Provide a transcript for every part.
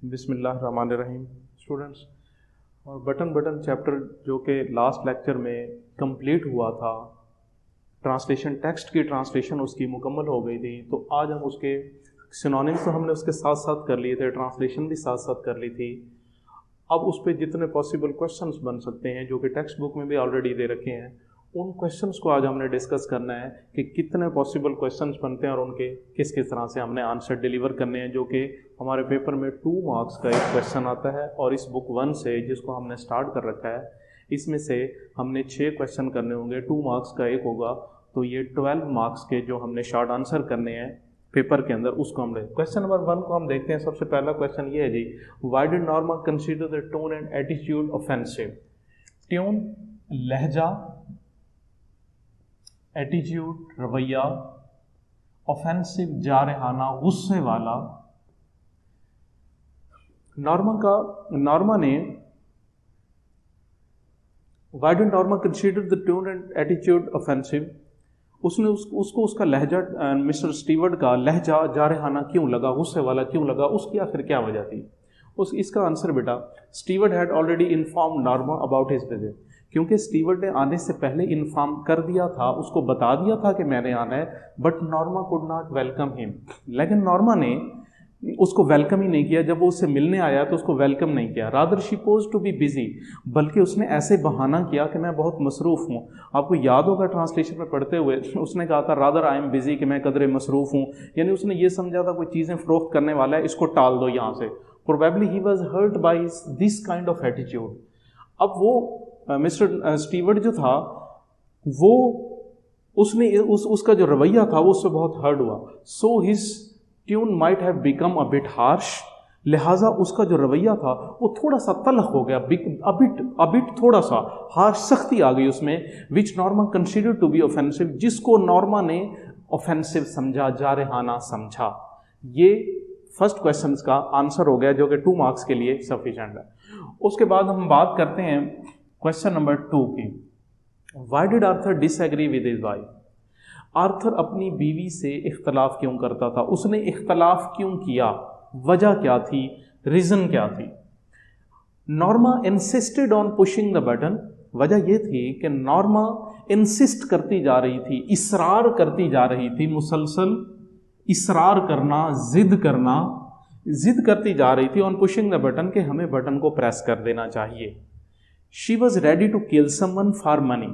بسم اللہ الرحمن الرحیم اسٹوڈنٹس، اور بٹن چیپٹر جو کہ لاسٹ لیکچر میں کمپلیٹ ہوا تھا، ٹرانسلیشن ٹیکسٹ کی ٹرانسلیشن اس کی مکمل ہو گئی تھی، تو آج ہم اس کے سینونیمز تو ہم نے اس کے ساتھ ساتھ کر لیے تھے، ٹرانسلیشن بھی ساتھ ساتھ کر لی تھی۔ اب اس پہ جتنے پاسبل کوشچنس بن سکتے ہیں جو کہ ٹیکسٹ بک میں بھی آلریڈی دے رکھے ہیں، ان کوشچنس کو آج ہم نے ڈسکس کرنا ہے کہ کتنے پاسبل کوشچنس بنتے ہیں اور ان کے کس طرح سے ہم نے آنسر ڈیلیور کرنے ہیں، جو کہ ہمارے پیپر میں 2 مارکس کا ایک کوشچن آتا ہے، اور اس بک 1 سے جس کو ہم نے سٹارٹ کر رکھا ہے اس میں سے ہم نے 6 کوشچن کرنے ہوں گے، 2 مارکس کا ایک ہوگا، تو یہ 12 مارکس کے جو ہم نے شارٹ آنسر کرنے ہیں پیپر کے اندر، اس کو ہم دیکھیں۔ کوشچن نمبر 1 کو ہم دیکھتے ہیں۔ سب سے پہلا کوشچن یہ ہے جی، why did Norma consider the tone and attitude offensive? Tone لہجہ، ایٹیٹیوڈ رویہ، آفینسو جارحانہ غصے والا۔ نارما نے why did Norma consider the tone and attitude offensive? اس نے اس کو اس کا لہجہ، مسٹر اسٹیورٹ کا لہجہ جارحانہ کیوں لگا، غصے والا کیوں لگا، اس کی آخر کیا وجہ تھی؟ اس کا answer beta, Stewart had already inform Norma about his visit, کیونکہ اسٹیورٹ نے آنے سے پہلے انفارم کر دیا تھا، اس کو بتا دیا تھا کہ میں نے آنا ہے، but Norma could not welcome ہم، لیکن نارما نے اس کو ویلکم ہی نہیں کیا۔ جب وہ اس سے ملنے آیا تو اس کو ویلکم نہیں کیا، rather she pose to be busy, بلکہ اس نے ایسے بہانہ کیا کہ میں بہت مصروف ہوں۔ آپ کو یاد ہوگا ٹرانسلیشن میں پڑھتے ہوئے اس نے کہا تھا رادر آئی ایم بزی، کہ میں قدرے مصروف ہوں، یعنی اس نے یہ سمجھا تھا کوئی چیزیں فروخت کرنے والا ہے، اس کو ٹال دو یہاں سے۔ Probably he was hurt by this kind of attitude. اب وہ مسٹر اسٹیورٹ جو تھا وہ اس نے اس کا جو رویہ تھا وہ اس سے بہت ہرٹ ہوا، so his tune might have become a but harsh, لہٰذا اس کا جو رویہ تھا وہ تھوڑا سا تلخ ہو گیا، ابٹ تھوڑا سا ہارش، سختی آ گئی اس میں، which Norma consider to be offensive, جس کو نارما نے اوفینسو سمجھا، جارحانہ سمجھا۔ یہ فرسٹ کویشچن کا آنسر ہو گیا جو کہ 2 مارکس کے لیے سفیشینٹ ہے۔ اس کے بعد ہم بات کرتے ہیں کویشچن نمبر 2 کی، why did Arthur disagree with his wife? Arthur اپنی بیوی سے اختلاف کیوں کرتا تھا؟ اس نے اختلاف کیوں کیا؟ وجہ کیا تھی؟ ریزن کیا تھی؟ Norma insisted on pushing the button, وجہ یہ تھی کہ نارما انسسٹ کرتی جا رہی تھی، اصرار کرتی جا رہی تھی، مسلسل اصرار کرنا، ضد کرتی جا رہی تھی آن پشنگ دا بٹن، کہ ہمیں بٹن کو پریس کر دینا چاہیے۔ She was ready to kill some one for money,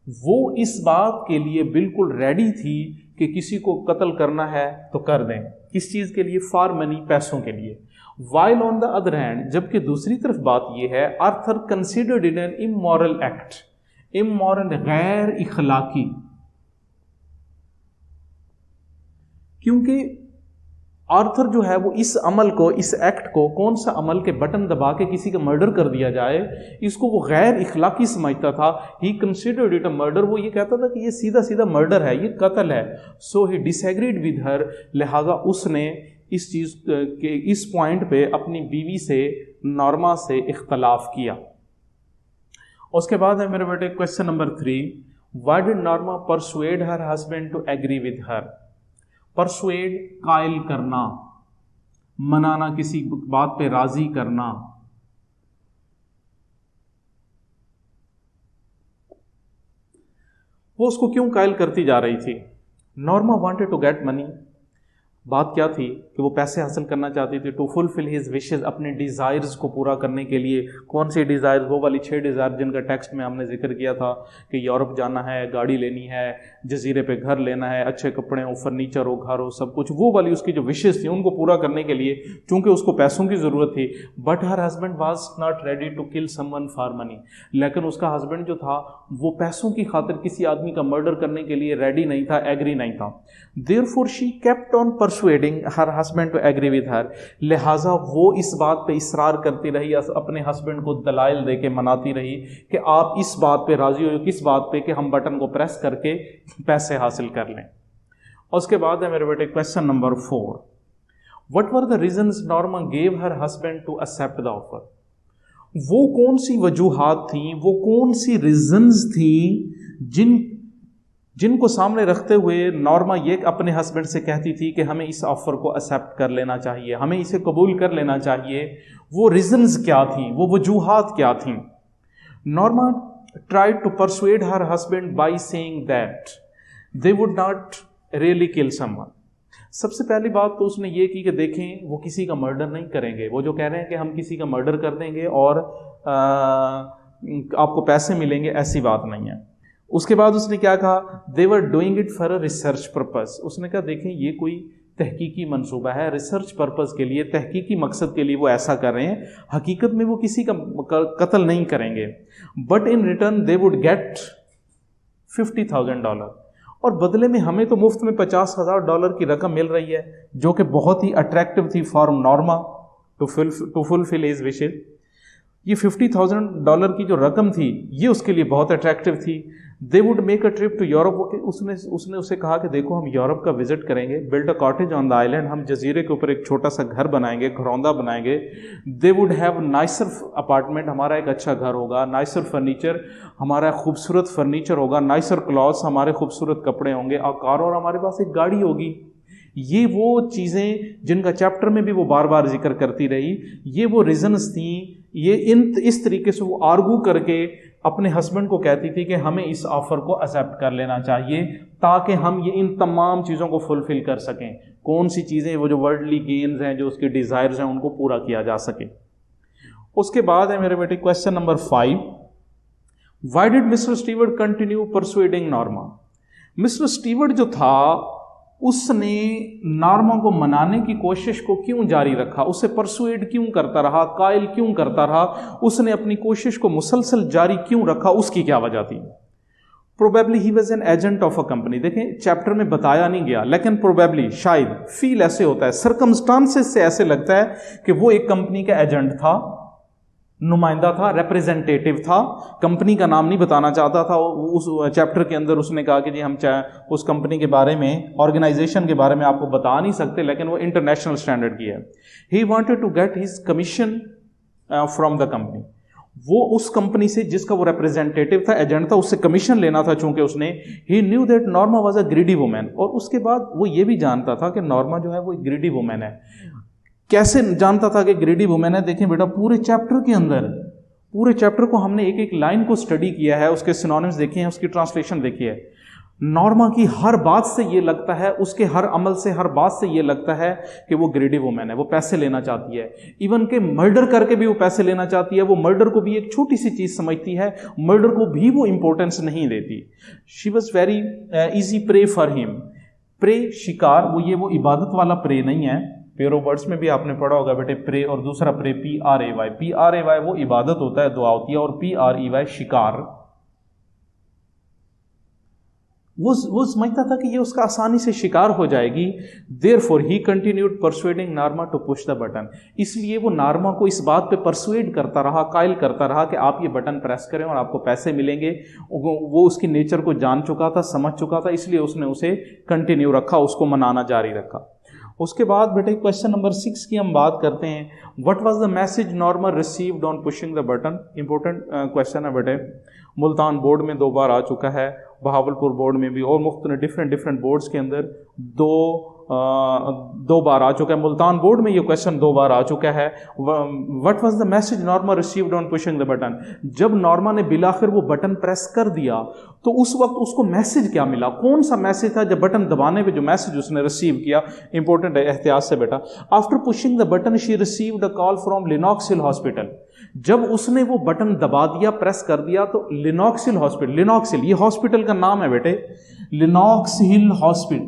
وہ اس بات کے لیے بالکل ریڈی تھی کہ کسی کو قتل کرنا ہے تو کر دیں، کس چیز کے لیے؟ فار منی، پیسوں کے لیے۔ While on the other hand, جبکہ دوسری طرف بات یہ ہے، Arthur considered it an immoral act, immoral غیر اخلاقی، کیونکہ آرتھر جو ہے وہ اس عمل کو، اس ایکٹ کو، کون سا عمل کہ بٹن دبا کے کسی کا مرڈر کر دیا جائے، اس کو وہ غیر اخلاقی سمجھتا تھا۔ ہی کنسیڈرڈ اٹ اے مرڈر، وہ یہ کہتا تھا کہ یہ سیدھا مرڈر ہے، یہ قتل ہے۔ سو ہی ڈس ایگریڈ ود ہر، لہٰذا اس نے اس چیز کے اس پوائنٹ پہ اپنی بیوی سے، نارما سے اختلاف کیا۔ اس کے بعد ہے میرے بیٹے question number 3، why did Norma persuade her husband to agree with her? Persuade, قائل کرنا، منانا، کسی بات پہ راضی کرنا۔ وہ اس کو کیوں قائل کرتی جا رہی تھی؟ Norma wanted to get money, بات کیا تھی کہ وہ پیسے حاصل کرنا چاہتی تھی، ٹو فلفل ہز وشز، اپنے ڈیزائرز کو پورا کرنے کے لیے۔ کون سی ڈیزائرز؟ وہ والی 6 ڈیزائر جن کا ٹیکسٹ میں ہم نے ذکر کیا تھا کہ یورپ جانا ہے، گاڑی لینی ہے، جزیرے پہ گھر لینا ہے، اچھے کپڑے ہو، فرنیچر ہو، گھر ہو، سب کچھ، وہ والی اس کی جو وشز تھیں ان کو پورا کرنے کے لیے، چونکہ اس کو پیسوں کی ضرورت تھی۔ But her husband was not ready to kill some one for money, لیکن اس کا ہسبینڈ جو تھا وہ پیسوں کی خاطر کسی آدمی کا مرڈر کرنے کے لیے ریڈی نہیں تھا، ایگری نہیں تھا۔ therefore she kept on persuading her husband to agree with her، لہٰذا وہ اس بات پہ اصرار کرتی رہی، اپنے ہسبینڈ کو دلائل دے کے مناتی رہی کہ آپ اس بات پہ راضی ہو، کس بات پہ؟ کہ ہم بٹن کو پریس کر کے پیسے حاصل کر لیں۔ اس کے بعد ہے میرے بیٹے question number 4، what were the reasons Norma gave her husband to accept the offer؟ وہ کون سی وجوہات تھیں، وہ کون سی ریزنز تھیں جن کو سامنے رکھتے ہوئے نارما یہ اپنے ہسبینڈ سے کہتی تھی کہ ہمیں اس آفر کو ایکسیپٹ کر لینا چاہیے، ہمیں اسے قبول کر لینا چاہیے، وہ ریزنز کیا تھیں، وہ وجوہات کیا تھیں. Norma tried to persuade her husband by saying that they would not really kill someone. سب سے پہلی بات تو اس نے یہ کی کہ دیکھیں وہ کسی کا مرڈر نہیں کریں گے، وہ جو کہہ رہے ہیں کہ ہم کسی کا مرڈر کر دیں گے اور آپ کو پیسے ملیں گے، ایسی بات نہیں ہے. اس کے بعد اس نے کیا کہا، they were doing it for a research purpose. اس نے کہا دیکھیں یہ کوئی تحقیقی منصوبہ ہے، ریسرچ پرپز کے لیے، تحقیقی مقصد کے لیے وہ ایسا کر رہے ہیں، حقیقت میں وہ کسی کا قتل نہیں کریں گے. But in return they would get $50,000، اور بدلے میں ہمیں تو مفت میں $50,000 کی رقم مل رہی ہے، جو کہ بہت ہی اٹریکٹیو تھی for Norma to fulfil his wishes. یہ $50,000 کی جو رقم تھی یہ اس کے لیے بہت اٹریکٹیو تھی. They would make a trip to Europe. اس نے اسے کہا کہ دیکھو ہم یورپ کا وزٹ کریں گے، build a cottage on the island, ہم جزیرے کے اوپر ایک چھوٹا سا گھر بنائیں گے، گھروندہ بنائیں گے. They would have nicer apartment, ہمارا ایک اچھا گھر ہوگا، نائسر فرنیچر، ہمارا خوبصورت فرنیچر ہوگا، نائسر کلاتھس، ہمارے خوبصورت کپڑے ہوں گے، کار، اور ہمارے پاس ایک گاڑی ہوگی. یہ وہ چیزیں جن کا چیپٹر میں بھی وہ بار بار ذکر کرتی رہی، یہ وہ ریزنز تھیں. یہ اس طریقے سے وہ آرگو کر کے اپنے ہسبینڈ کو کہتی تھی کہ ہمیں اس آفر کو ایکسیپٹ کر لینا چاہیے تاکہ ہم یہ ان تمام چیزوں کو فلفل کر سکیں. کون سی چیزیں، وہ جو ورلڈلی گینز ہیں، جو اس کی ڈیزائرز ہیں، ان کو پورا کیا جا سکے. اس کے بعد ہے میرے بیٹے question number 5. Why did mister Stewart continue persuading Norma? Mister Stewart جو تھا اس نے نارما کو منانے کی کوشش کو کیوں جاری رکھا، اسے پرسویڈ کیوں کرتا رہا، قائل کیوں کرتا رہا، اس نے اپنی کوشش کو مسلسل جاری کیوں رکھا، اس کی کیا وجہ تھی؟ Probably he was an agent of a company. دیکھیں چیپٹر میں بتایا نہیں گیا، لیکن پروبیبلی شاید فیل ایسے ہوتا ہے، سرکمسٹانسز سے ایسے لگتا ہے کہ وہ ایک کمپنی کا ایجنٹ تھا، نمائندہ تھا، ریپریزنٹیٹیو تھا، کمپنی کا نام نہیں بتانا چاہتا تھا. اس چیپٹر کے اندر اس نے کہا کہ جی ہم اس کمپنی کے بارے میں، آرگنائزیشن کے بارے میں آپ کو بتا نہیں سکتے، لیکن وہ انٹرنیشنل اسٹینڈرڈ کی ہے. He wanted to get his commission from the company. وہ اس کمپنی سے جس کا وہ ریپریزنٹیٹیو تھا، ایجنٹ تھا، اس سے کمیشن لینا تھا. چونکہ اس نے he knew that Norma was a greedy woman, اور اس کے بعد وہ یہ بھی جانتا تھا کہ نارما جو ہے وہ ایک گریڈی وومین ہے. کیسے جانتا تھا کہ گریڈی وومین ہے؟ دیکھیں بیٹا پورے چیپٹر کے اندر، پورے چیپٹر کو ہم نے ایک ایک لائن کو سٹڈی کیا ہے، اس کے سینونیمز دیکھے ہیں، اس کی ٹرانسلیشن دیکھی ہے. نارما کی ہر بات سے یہ لگتا ہے، اس کے ہر عمل سے، ہر بات سے یہ لگتا ہے کہ وہ گریڈی وومین ہے، وہ پیسے لینا چاہتی ہے. ایون کہ مرڈر کر کے بھی وہ پیسے لینا چاہتی ہے. وہ مرڈر کو بھی ایک چھوٹی سی چیز سمجھتی ہے، مرڈر کو بھی وہ امپورٹنس نہیں دیتی. She was very easy pray for ہم. پرے شکار، وہ عبادت والا پرے نہیں ہے. پیرو ورڈز میں بھی آپ نے پڑھا ہوگا بیٹے، پرے اور دوسرا پرے PRAY. PRAY وہ عبادت ہوتا ہے، دعا ہوتی ہے، اور PREY شکار. وہ سمجھتا تھا کہ یہ اس کا آسانی سے شکار ہو جائے گی. Therefore he continued persuading Norma to push the button. اس لیے وہ نارما کو اس بات پہ پرسویڈ کرتا رہا، قائل کرتا رہا کہ آپ یہ بٹن پریس کریں اور آپ کو پیسے ملیں گے. وہ اس کی نیچر کو جان چکا تھا، سمجھ چکا تھا، اس لیے اس نے اسے کنٹینیو رکھا، اس کو منانا جاری رکھا. اس کے بعد بیٹے کویشچن نمبر 6 کی ہم بات کرتے ہیں. What was the message Norma received on pushing the button? Important question ہے بیٹے. ملتان بورڈ میں 2 بار آ چکا ہے، بہاولپور بورڈ میں بھی، اور مختلف ڈفرینٹ بورڈز کے اندر دو بار آ چکا ہے. ملتان بورڈ میں یہ کویشچن 2 بار آ چکا ہے. What was the message Norma received on pushing the button? جب نارما نے بالآخر وہ بٹن پریس کر دیا تو اس وقت اس کو میسج کیا ملا؟ کون سا میسج تھا جب بٹن دبانے پہ جو میسج اس نے ریسیو کیا؟ امپورٹنٹ ہے، احتیاط سے بیٹا. After pushing the button she received a call from Lenox hill hospital. جب اس نے وہ بٹن دبا دیا، پریس کر دیا، تو لیناکس ہل ہاسپٹل، لیناکس ہل یہ ہاسپٹل کا نام ہے بیٹے، لیناکس ہل ہاسپٹل.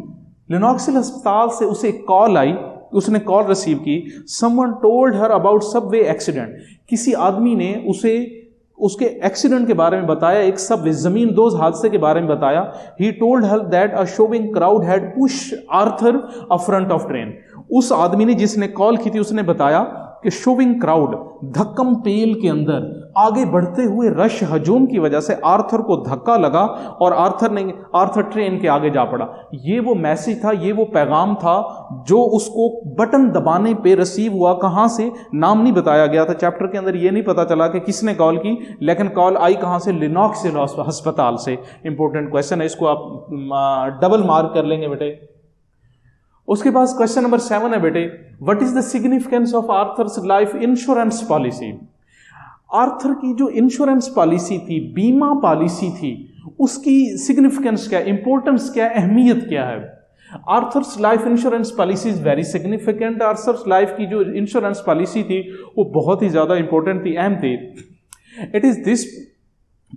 لیناکس ہل ہسپتال سے اسے ایک کال آئی، اس نے کال ریسیو کی. Some one told Hare about sub way accident. کسی آدمی نے اسے اس کے ایکسیڈنٹ کے بارے میں بتایا، ایک سب وے زمین دوز حادثے کے بارے میں بتایا. He told her that a shoving crowd had push Arthur a front of train. اس آدمی نے جس نے کال کی تھی اس نے بتایا کہ شوونگ کراؤڈ دھکم پیل کے اندر آگے بڑھتے ہوئے رش ہجوم کی وجہ سے آرتھر کو دھکا لگا اور آرتھر ٹرین کے آگے جا پڑا. یہ وہ میسج تھا, یہ وہ پیغام تھا جو اس کو بٹن دبانے پہ ریسیو ہوا. کہاں سے نام نہیں بتایا گیا تھا چیپٹر کے اندر, یہ نہیں پتا چلا کہ کس نے کال کی, لیکن کال آئی کہاں سے؟ لینوکس ہسپتال سے. امپورٹنٹ کوشچن ہے, اس کو آپ ڈبل مارک کر لیں گے بیٹے. اس کے بعد کوشچن نمبر 7 ہے بیٹے, what is the significance of Arthur's life insurance policy. Arthur کی جو انشورنس پالیسی تھی, بیمہ پالیسی تھی, اس کی سگنیفیکینس کیا, امپورٹنس کیا, اہمیت کیا ہے؟ Arthur's life insurance policy is very significant. Arthur's life کی جو انشورنس پالیسی تھی وہ بہت ہی زیادہ امپورٹنٹ تھی, اہم تھی. It is this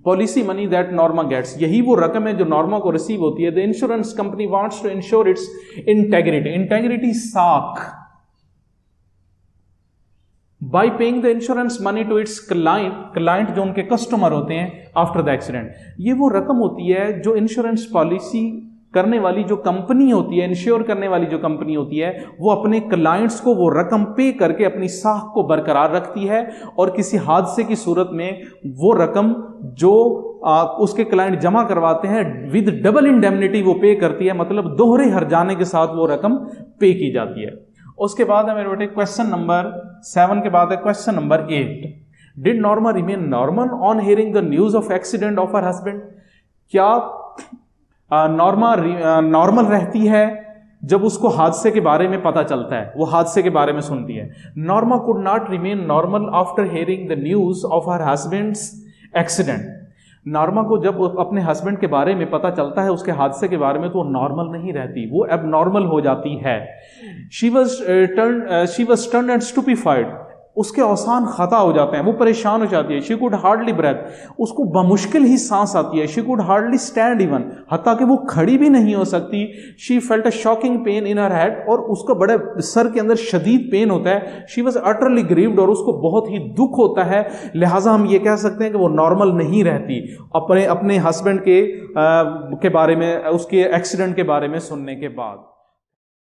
policy money that Norma gets, یہی وہ رقم ہے جو نارما کو ریسیو ہوتی ہے. The insurance company wants to insure its integrity, integrity ساکھ, by paying the insurance money to its client جو ان کے کسٹمر ہوتے ہیں آفٹر دا ایکسیڈنٹ. یہ وہ رقم ہوتی ہے جو انشورنس پالیسی کرنے والی جو کمپنی ہوتی ہے, انشور کرنے والی جو کمپنی ہوتی ہے, وہ اپنے کلائنٹس کو وہ رقم پے کر کے اپنی ساکھ کو برقرار رکھتی ہے, اور کسی حادثے کی صورت میں وہ رقم جو اس کے کلائنٹ جمع کرواتے ہیں ود ڈبل انڈیمنٹی وہ پے کرتی ہے, مطلب دوہرے ہرجانے کے ساتھ وہ رقم پے کی جاتی ہے. اس کے بعد ہے میرے بیٹے کوشچن نمبر 7 کے بعد ہے question number 8. Did Norma remain normal on hearing the news of accident of her husband. کیا نارما نارمل رہتی ہے جب اس کو حادثے کے بارے میں پتہ چلتا ہے, وہ حادثے کے بارے میں سنتی ہے؟ Norma could not remain normal after hearing the news of her husband's accident. Norma کو جب اپنے ہسبینڈ کے بارے میں پتہ چلتا ہے اس کے حادثے کے بارے میں, تو وہ نارمل نہیں رہتی, وہ اب نارمل ہو جاتی ہے. she was stunned and stupefied. اس کے اوسان خطا ہو جاتے ہیں, وہ پریشان ہو جاتی ہے. she could hardly breathe. اس کو بمشکل ہی سانس آتی ہے. she could hardly stand even. حتیٰ کہ وہ کھڑی بھی نہیں ہو سکتی. she felt a shocking pain in her head. اور اس کو بڑے سر کے اندر شدید پین ہوتا ہے. she was utterly grieved. اور اس کو بہت ہی دکھ ہوتا ہے. لہٰذا ہم یہ کہہ سکتے ہیں کہ وہ نارمل نہیں رہتی اپنے ہسبینڈ کے بارے میں, اس کے ایکسیڈنٹ کے بارے میں سننے کے بعد.